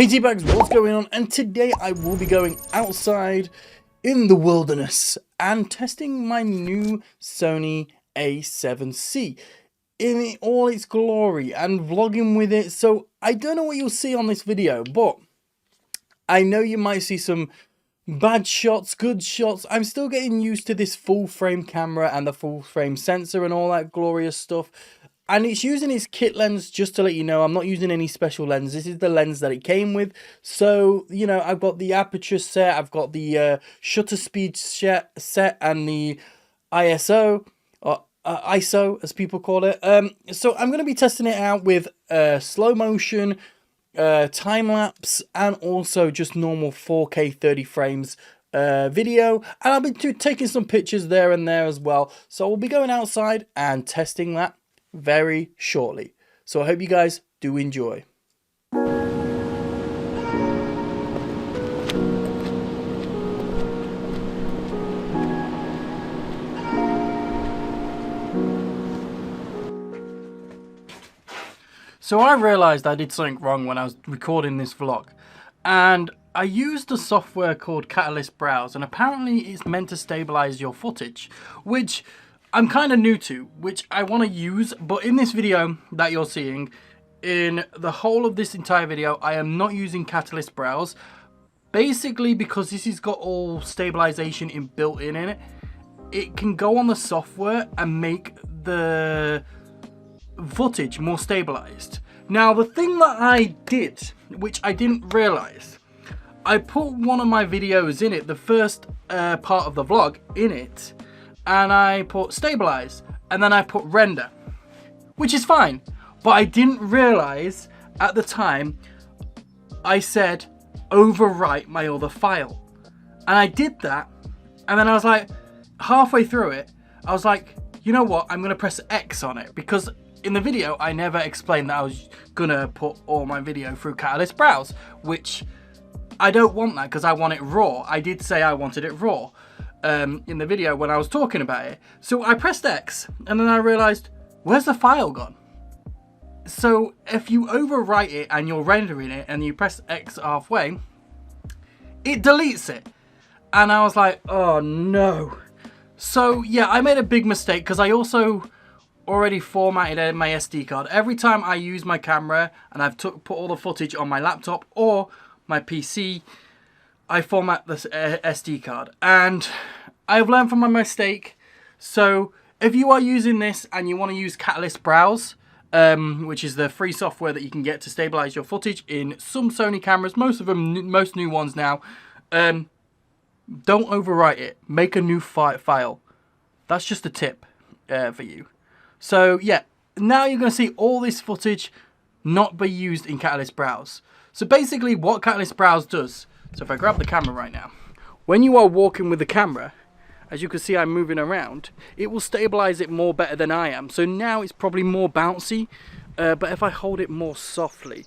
Hey Teabags, what's going on? And today I will be going outside in the wilderness and testing my new Sony A7C in all its glory and vlogging with it. So I don't know what you'll see on this video, but I know you might see some bad shots, good shots. I'm still getting used to this full frame camera and the full frame sensor and all that glorious stuff. And it's using its kit lens, just to let you know, I'm not using any special lens. This is the lens that it came with. So, you know, I've got the aperture set, I've got the shutter speed set and the ISO, or ISO as people call it. So I'm going to be testing it out with slow motion, time-lapse, and also just normal 4K 30 frames video, and I'll be taking some pictures there and there as well. So we'll be going outside and testing that very shortly. So I hope you guys do enjoy. So I realized I did something wrong when I was recording this vlog, and I used a software called Catalyst Browse, and apparently it's meant to stabilize your footage, which I'm kind of new to, which I want to use. But in this video that you're seeing, in the whole of this entire video, I am not using Catalyst Browse, basically because this has got all stabilization inbuilt in it. It can go on the software and make the footage more stabilized. Now, the thing that I did, which I didn't realize, I put one of my videos in it, the first part of the vlog in it, and I put stabilize, and then I put render, which is fine, but I didn't realize at the time I said overwrite my other file, and I did that, and then I was like, halfway through it, I was like, you know what, I'm gonna press X on it, because in the video I never explained that I was gonna put all my video through Catalyst Browse, which I don't want that because I want it raw. I did say I wanted it raw in the video when I was talking about it. So I pressed X, and then I realized, where's the file gone? So if you overwrite it and you're rendering it and you press X halfway, it deletes it. And I was like, oh no. So yeah, I made a big mistake because I also already formatted my SD card. Every time I use my camera and I've put all the footage on my laptop or my PC, I format the SD card, and I've learned from my mistake. So if you are using this and you want to use Catalyst Browse, which is the free software that you can get to stabilize your footage in some Sony cameras, most new ones now, don't overwrite it. Make a new file. That's just a tip for you. So yeah, now you're going to see all this footage not be used in Catalyst Browse. So basically what Catalyst Browse does, so if I grab the camera right now, when you are walking with the camera, as you can see I'm moving around, it will stabilize it more better than I am. So now it's probably more bouncy, but if I hold it more softly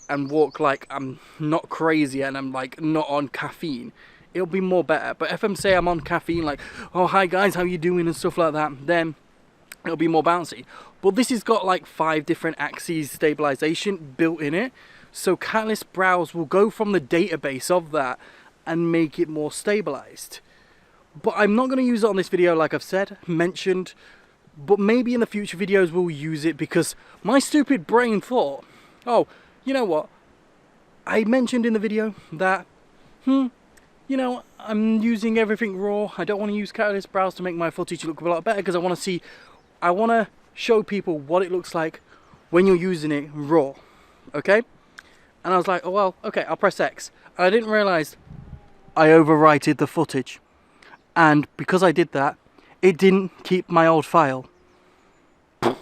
and walk like I'm not crazy and I'm like not on caffeine, it'll be more better. But if I'm say I'm on caffeine, like, oh hi guys, how you doing and stuff like that, then it'll be more bouncy. But this has got like 5 different axes stabilization built in it. So Catalyst Browse will go from the database of that and make it more stabilized. But I'm not going to use it on this video, like I've said, mentioned. But maybe in the future videos we'll use it, because my stupid brain thought, oh, you know what? I mentioned in the video that, you know, I'm using everything raw. I don't want to use Catalyst Browse to make my footage look a lot better, because I want to show people what it looks like when you're using it raw. Okay? And I was like, oh well, okay, I'll press X. And I didn't realize I overwrited the footage. And because I did that, it didn't keep my old file. But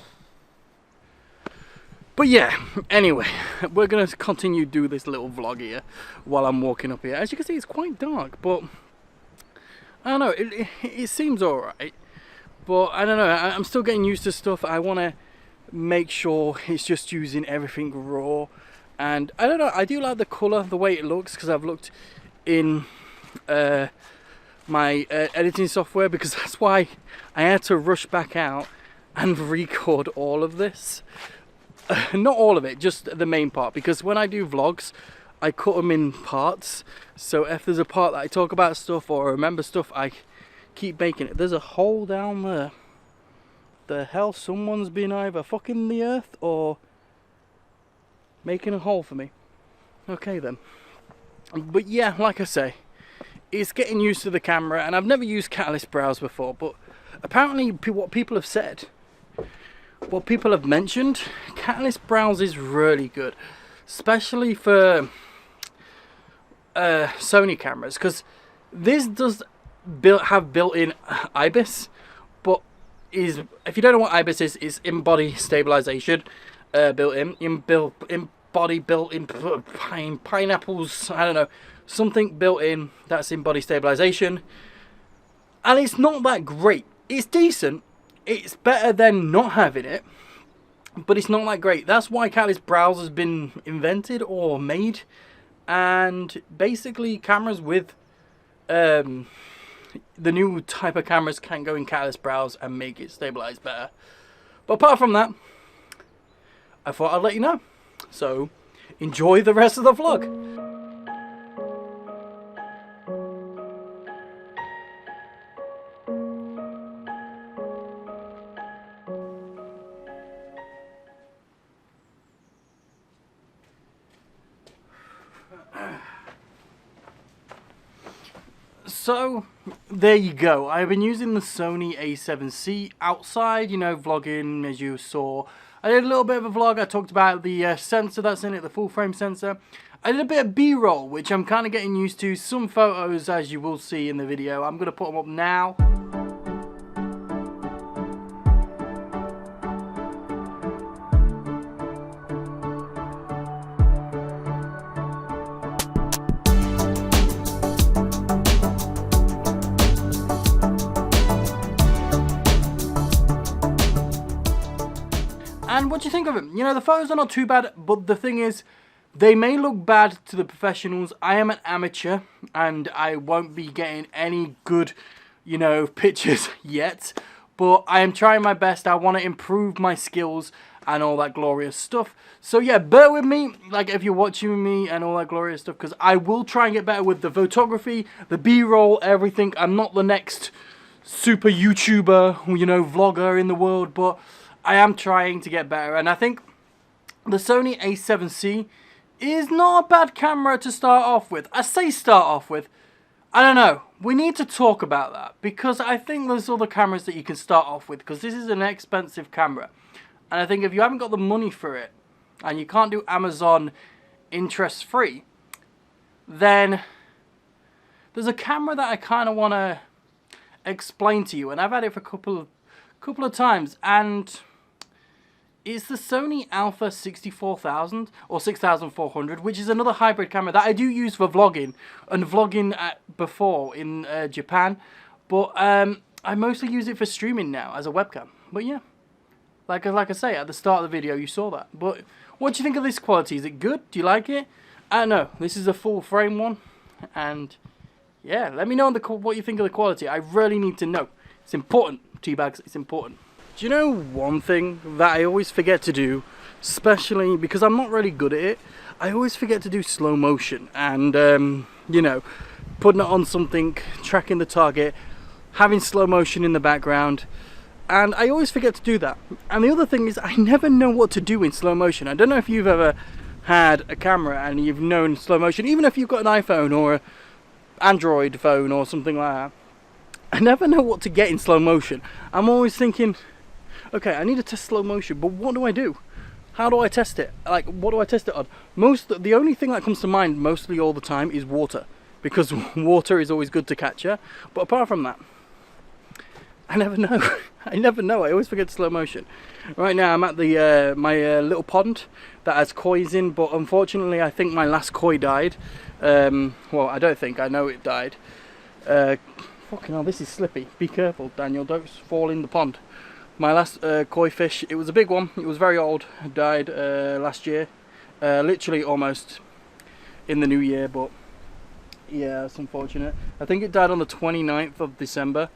yeah, anyway, we're going to continue do this little vlog here while I'm walking up here. As you can see, it's quite dark, but I don't know, it seems alright. But I don't know, I'm still getting used to stuff. I want to make sure it's just using everything raw. And I don't know, I do like the colour, the way it looks, because I've looked in my editing software, because that's why I had to rush back out and record all of this. Not all of it, just the main part, because when I do vlogs, I cut them in parts. So if there's a part that I talk about stuff or remember stuff, I keep making it. There's a hole down there. The hell, someone's been either fucking the earth or making a hole for me. Okay then. But yeah, like I say, it's getting used to the camera, and I've never used Catalyst Browse before, but apparently what people have said, what people have mentioned, Catalyst Browse is really good, especially for Sony cameras, because this does have built-in IBIS, but if you don't know what IBIS is, it's in-body stabilization built-in, built-in pineapples, I don't know, something built-in that's in-body stabilization, and it's not that great. It's decent, it's better than not having it, but it's not that great. That's why Catalyst Browse has been invented or made, and basically cameras with the new type of cameras can go in Catalyst Browse and make it stabilize better. But apart from that, I thought I'd let you know. So enjoy the rest of the vlog. So there you go. I've been using the Sony A7C outside, you know, vlogging as you saw. I did a little bit of a vlog. I talked about the sensor that's in it, the full frame sensor. I did a bit of B-roll, which I'm kind of getting used to. Some photos, as you will see in the video. I'm going to put them up now. And what do you think of them? You know, the photos are not too bad, but the thing is, they may look bad to the professionals. I am an amateur, and I won't be getting any good, you know, pictures yet. But I am trying my best. I want to improve my skills and all that glorious stuff. So yeah, bear with me, like if you're watching me and all that glorious stuff, because I will try and get better with the photography, the B-roll, everything. I'm not the next super YouTuber, you know, vlogger in the world, but I am trying to get better, and I think the Sony A7C is not a bad camera to start off with. I say start off with. I don't know. We need to talk about that, because I think there's other cameras that you can start off with, because this is an expensive camera. And I think if you haven't got the money for it, and you can't do Amazon interest-free, then there's a camera that I kind of want to explain to you, and I've had it for a couple of times, and it's the Sony Alpha 64,000 or 6400, which is another hybrid camera that I do use for vlogging and vlogging before in Japan, but I mostly use it for streaming now as a webcam. But yeah, like I say, at the start of the video you saw that. But what do you think of this quality? Is it good? Do you like it? I don't know. This is a full frame one, and yeah, let me know what you think of the quality. I really need to know. It's important, Teabags. It's important. Do you know one thing that I always forget to do, especially because I'm not really good at it? I always forget to do slow motion, and you know, putting it on something, tracking the target, having slow motion in the background, and I always forget to do that. And the other thing is, I never know what to do in slow motion. I don't know if you've ever had a camera and you've known slow motion, even if you've got an iPhone or an Android phone or something like that. I never know what to get in slow motion. I'm always thinking, okay, I need to test slow motion, but what do I do? How do I test it? Like, what do I test it on? The only thing that comes to mind mostly all the time is water, because water is always good to capture. But apart from that, I never know. I never know. I always forget slow motion. Right now, I'm at the my little pond that has koi's in, but unfortunately, I think my last koi died. Well, I don't think. I know it died. Fucking hell, this is slippy. Be careful, Daniel. Don't fall in the pond. My last koi fish, it was a big one. It was very old. It died last year. Literally almost in the new year, but yeah, it's unfortunate. I think it died on the 29th of December,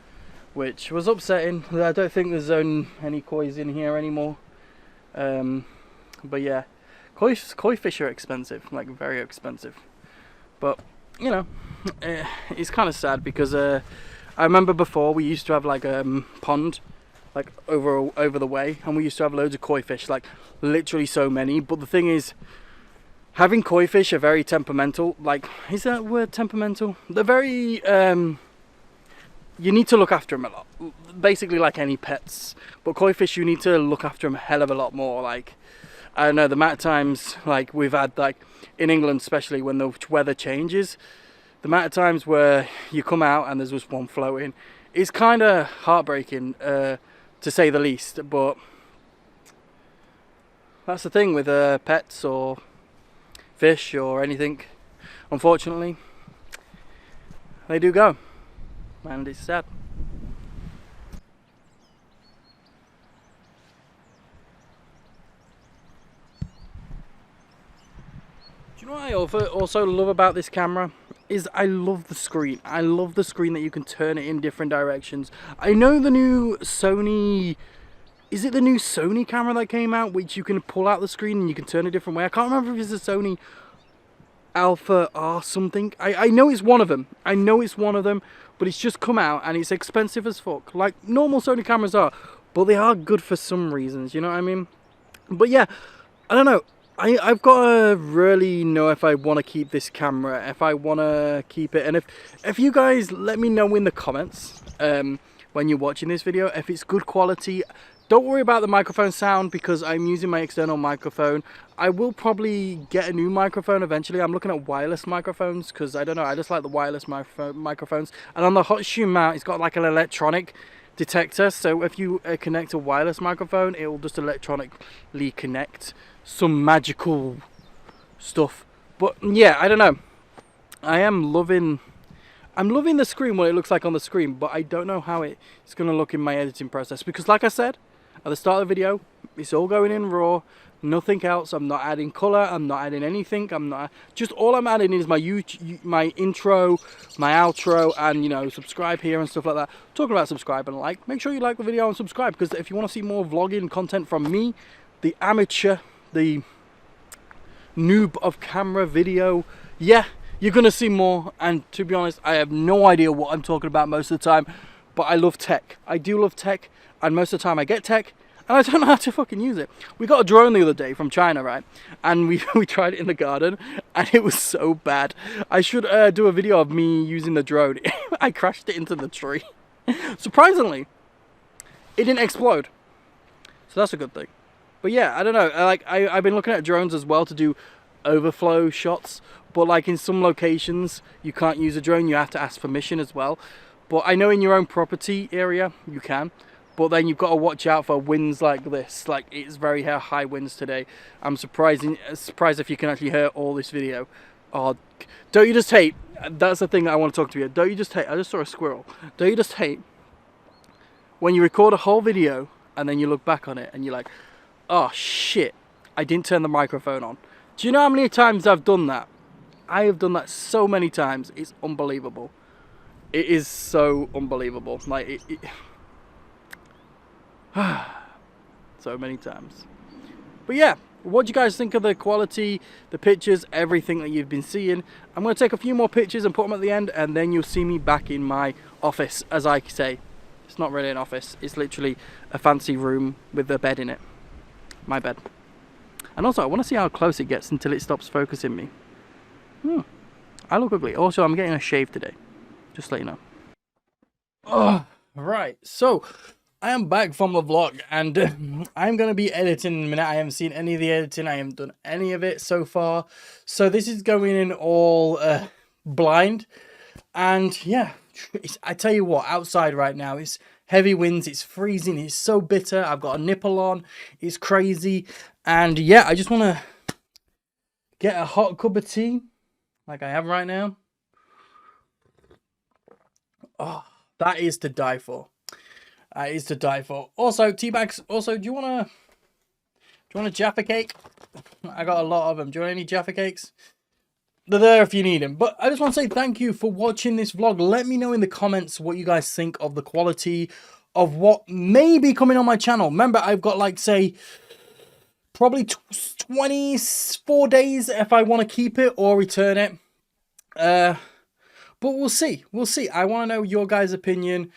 which was upsetting. I don't think there's any koi's in here anymore. But yeah, Koi fish are expensive, like very expensive. But you know, it's kind of sad because I remember before we used to have like a pond like over the way, and we used to have loads of koi fish, like literally so many. But the thing is, having koi fish are very temperamental. Like, is that word temperamental? They're very you need to look after them a lot, basically like any pets. But koi fish, you need to look after them a hell of a lot more. Like, I don't know, the amount of times like we've had, like in England especially, when the weather changes, the amount of times where you come out and there's just one floating, it's kind of heartbreaking, to say the least. But that's the thing with pets or fish or anything, unfortunately, they do go, and it's sad. Do you know what I also love about this camera? Is I love the screen. I love the screen that you can turn it in different directions. I know the new Sony, is it the new Sony camera that came out, which you can pull out the screen and you can turn it a different way? I can't remember if it's the Sony Alpha R something. I know it's one of them. I know it's one of them, but it's just come out and it's expensive as fuck, like normal Sony cameras are, but they are good for some reasons, you know what I mean? But yeah, I don't know. I've got to really know if I want to keep this camera, if I want to keep it, and if you guys let me know in the comments when you're watching this video if it's good quality. Don't worry about the microphone sound because I'm using my external microphone. I will probably get a new microphone eventually. I'm looking at wireless microphones because I don't know, I just like the wireless microphones. And on the hot shoe mount, it's got like an electronic detector, so if you connect a wireless microphone, it will just electronically connect some magical stuff. But yeah, I don't know, I'm loving the screen, what it looks like on the screen, but I don't know how it's going to look in my editing process, because like I said at the start of the video, it's all going in raw, nothing else. I'm not adding color, I'm not adding anything, I'm not, just all I'm adding is my my intro, my outro, and you know, subscribe here and stuff like that. Talking about subscribe and like, make sure you like the video and subscribe, because if you want to see more vlogging content from me, the amateur, the noob of camera video, yeah, you're gonna see more. And to be honest, I have no idea what I'm talking about most of the time, but I love tech. I do love tech, and most of the time I get tech and I don't know how to fucking use it. We got a drone the other day from China, right? And we tried it in the garden and it was so bad. I should do a video of me using the drone. I crashed it into the tree. Surprisingly, it didn't explode, so that's a good thing. But yeah, I don't know, I've been looking at drones as well to do overflow shots, but like in some locations you can't use a drone, you have to ask permission as well. But I know in your own property area you can, but then you've got to watch out for winds like this. Like, it's very high winds today. I'm surprised if you can actually hear all this video. Oh, don't you just hate, that's the thing that I want to talk to you. Don't you just hate, I just saw a squirrel, don't you just hate when you record a whole video and then you look back on it and you're like, oh shit, I didn't turn the microphone on. Do you know how many times I've done that? I have done that so many times. It's unbelievable. It is so unbelievable. Like, so many times. But yeah, what do you guys think of the quality, the pictures, everything that you've been seeing? I'm going to take a few more pictures and put them at the end, and then you'll see me back in my office, as I say. It's not really an office. It's literally a fancy room with a bed in it. My bed. And also, I want to see how close it gets until it stops focusing me. I look ugly. Also, I'm getting a shave today. Just to let you know. Oh, right. So, I am back from the vlog, and I'm going to be editing in a minute. I haven't seen any of the editing. I haven't done any of it so far. So, this is going in all blind. And yeah, I tell you what, outside right now, it's heavy winds, it's freezing, it's so bitter. I've got a nipple on, it's crazy. And yeah, I just want to get a hot cup of tea, like I have right now. Oh, that is to die for. That is to die for. Also, Teabags, also, do you want a Jaffa cake? I got a lot of them. Do you want any Jaffa cakes? They're there if you need them. But I just want to say thank you for watching this vlog. Let me know in the comments what you guys think of the quality of what may be coming on my channel. Remember, I've got, like, say, probably 24 days if I want to keep it or return it. But we'll see. We'll see. I want to know your guys' opinion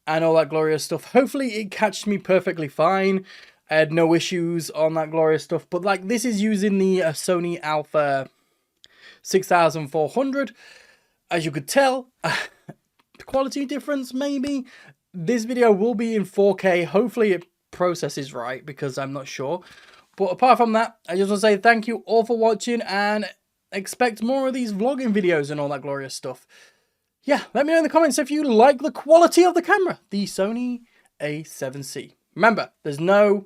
and all that glorious stuff. Hopefully it catches me perfectly fine. I had no issues on that glorious stuff. But like, this is using the Sony Alpha 6400. As you could tell, quality difference maybe. This video will be in 4K. Hopefully it processes right, because I'm not sure. But apart from that, I just want to say thank you all for watching, and expect more of these vlogging videos and all that glorious stuff. Yeah, let me know in the comments if you like the quality of the camera, the Sony A7C. Remember, there's no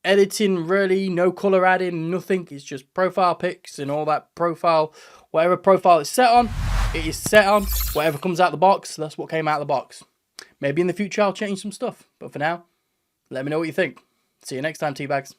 editing really, no color adding, nothing. It's just profile pics and all that profile. Whatever profile it's set on, it is set on. Whatever comes out the box, that's what came out of the box. Maybe in the future I'll change some stuff. But for now, let me know what you think. See you next time, Teabags.